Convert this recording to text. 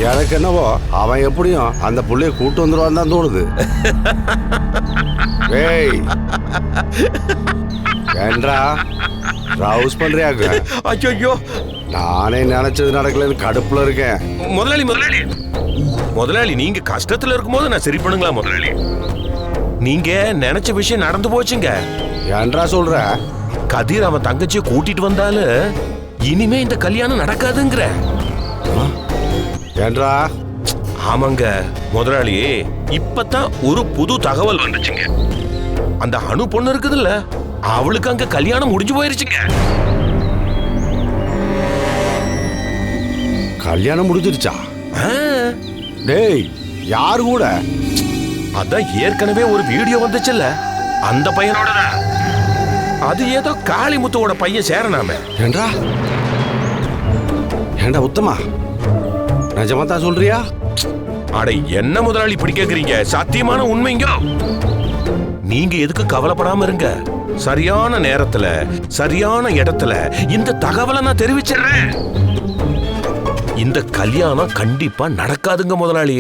எனக்கு என்னவோ அவன் எப்படியும் அந்த புள்ளைய கூட்டு வந்துருவான்னு தான் தோணுது. ஏய் ஏன்றா ரவுஸ் பண்றியாங்க? ஐயோ, நானே நினைச்சது நடக்கலன்னு கடுப்புல இருக்கேன். முதலாளி நீங்க கஷ்டத்துல இருக்கும்போது நான் சரி பண்ணுங்களா முதலாளி? நீங்க நினைச்ச விஷயம் நடந்து போச்சுங்க. ஏன்றா சொல்ற? கதிர் அவன் தங்கச்சியை கூட்டிட்டு வந்தாலும் இனிமே இந்த கல்யாணம் நடக்காதுங்கிற. ஏன்றா? ஆமாங்க முதலாளி, இப்பதான் ஒரு புது தகவல் வந்துச்சுங்க. அந்த அணு பொண்ணு இருக்குதுல்ல, அவளுக்கு அங்க கல்யாணம் முடிஞ்சு போயிருச்சுங்க. கல்யாணம் முடிஞ்சிருச்சா? டேய் யாரு கூட? அதான் ஏற்கனவே ஒரு வீடியோ வந்துச்சுல்ல, அந்த பையனோட தான். அது ஏதோ காளிமுத்துவோட பையன் சேரனாமே. ஏண்டா ஏண்டா உத்தமா, நிஜமா தான் சொல்றியா? அட என்ன முதலாளி இப்படி கேக்குறீங்க? சத்தியமான உண்மைங்க. நீங்க எதுக்கு கவலைப்படாம இருங்க. சரியான நேரத்துல சரியான இடத்துல இந்த தகவலை நான் தெரிவிச்சிடுறேன். இந்த கல்யாணம் கண்டிப்பா நடக்காதுங்க முதலாளி.